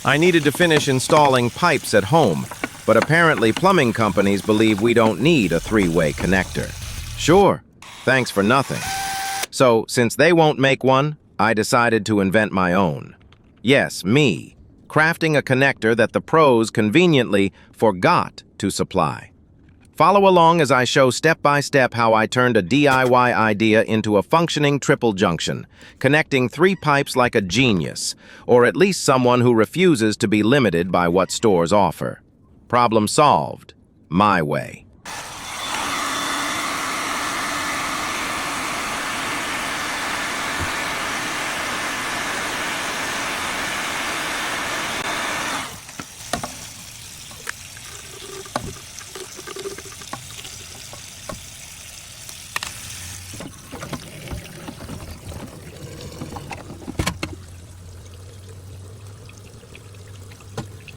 I needed to finish installing pipes at home, but apparently plumbing companies believe we don't need a three-way connector. Sure, thanks for nothing. So, since they won't make one, I decided to invent my own. Yes, me, crafting a connector that the pros conveniently forgot to supply. Follow along as I show step-by-step how I turned a DIY idea into a functioning triple junction, connecting 3 pipes like a genius, or at least someone who refuses to be limited by what stores offer. Problem solved. My way.